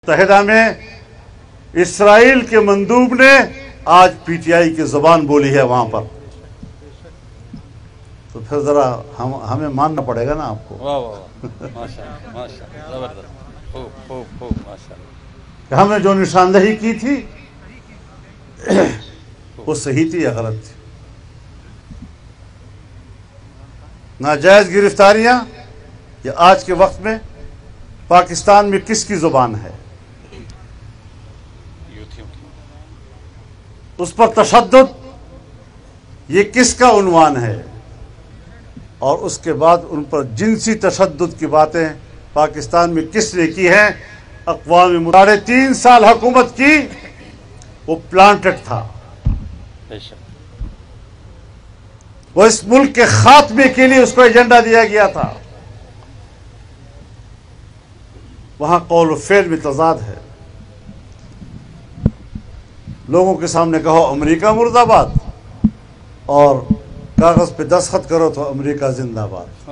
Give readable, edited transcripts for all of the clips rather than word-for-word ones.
متحدہ میں اسرائیل کے مندوب نے آج پی ٹی آئی کی زبان بولی ہے وہاں پر، تو پھر ذرا ہمیں ماننا پڑے گا نا آپ کو۔ واہ واہ، ماشاءاللہ ماشاءاللہ، زبردست، خوب خوب خوب، ماشاءاللہ۔ کہ ہمیں جو نشاندہی کی تھی وہ صحیح تھی یا غلط تھی؟ ناجائز گرفتاریاں یہ آج کے وقت میں پاکستان میں کس کی زبان ہے؟ اس پر تشدد یہ کس کا عنوان ہے؟ اور اس کے بعد ان پر جنسی تشدد کی باتیں پاکستان میں کس نے کی ہیں؟ اقوام متحدہ 3 سال حکومت کی، وہ پلانٹڈ تھا، وہ اس ملک کے خاتمے کے لیے اس کو ایجنڈا دیا گیا تھا۔ وہاں قول و فعل میں تضاد ہے۔ لوگوں کے سامنے کہو امریکہ مرد آباد، اور کاغذ پہ دستخط کرو تو امریکہ زندہ باد۔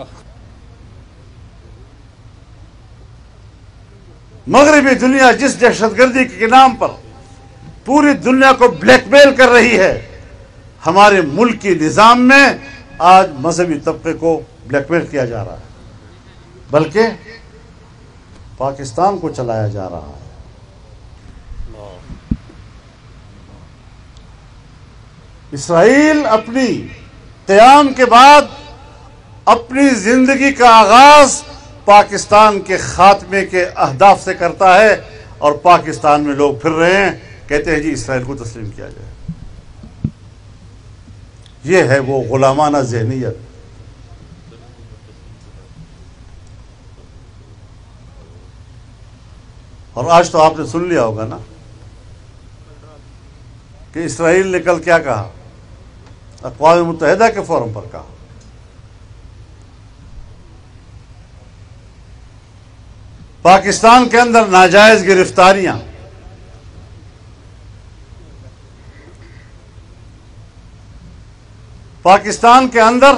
مغربی دنیا جس دہشت گردی کے نام پر پوری دنیا کو بلیک میل کر رہی ہے، ہمارے ملک کی نظام میں آج مذہبی طبقے کو بلیک میل کیا جا رہا ہے، بلکہ پاکستان کو چلایا جا رہا ہے۔ اسرائیل اپنی قیام کے بعد اپنی زندگی کا آغاز پاکستان کے خاتمے کے اہداف سے کرتا ہے، اور پاکستان میں لوگ پھر رہے ہیں، کہتے ہیں جی اسرائیل کو تسلیم کیا جائے۔ یہ ہے وہ غلامانہ ذہنیت۔ اور آج تو آپ نے سن لیا ہوگا نا کہ اسرائیل نے کل کیا کہا، اقوام متحدہ کے فورم پر کہا پاکستان کے اندر ناجائز گرفتاریاں، پاکستان کے اندر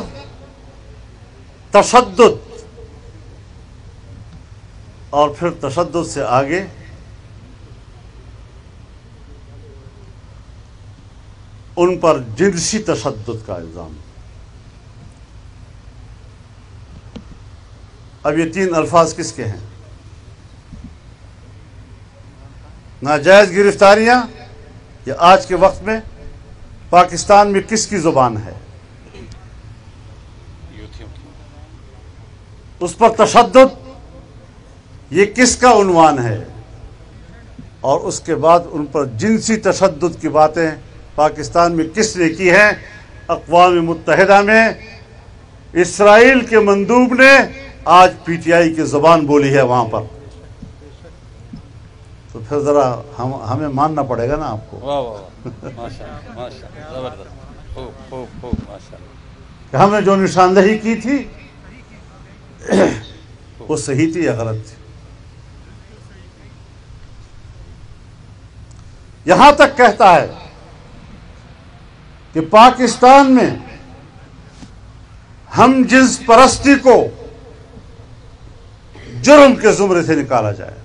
تشدد، اور پھر تشدد سے آگے ان پر جنسی تشدد کا الزام۔ اب یہ 3 الفاظ کس کے ہیں؟ ناجائز گرفتاریاں یہ آج کے وقت میں پاکستان میں کس کی زبان ہے؟ اس پر تشدد یہ کس کا عنوان ہے؟ اور اس کے بعد ان پر جنسی تشدد کی باتیں پاکستان میں کس نے کی ہیں؟ اقوام متحدہ میں اسرائیل کے مندوب نے آج پی ٹی آئی کی زبان بولی ہے وہاں پر، تو پھر ذرا ہمیں ماننا پڑے گا نا آپ کو۔ واہ واہ، ماشاءاللہ ماشاءاللہ، زبردست، خوب خوب خوب، ماشاءاللہ۔ کہ ہمیں جو نشاندہی کی تھی وہ صحیح تھی یا غلط تھی؟ یہاں تک کہتا ہے کہ پاکستان میں ہم جنس پرستی کو جرم کے زمرے سے نکالا جائے۔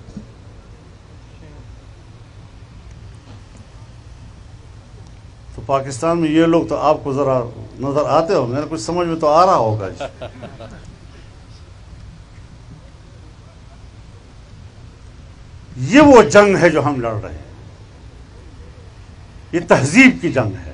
تو پاکستان میں یہ لوگ تو آپ کو ذرا نظر آتے ہوں گے، کچھ سمجھ میں تو آ رہا ہوگا جی۔ یہ وہ جنگ ہے جو ہم لڑ رہے ہیں، یہ تہذیب کی جنگ ہے۔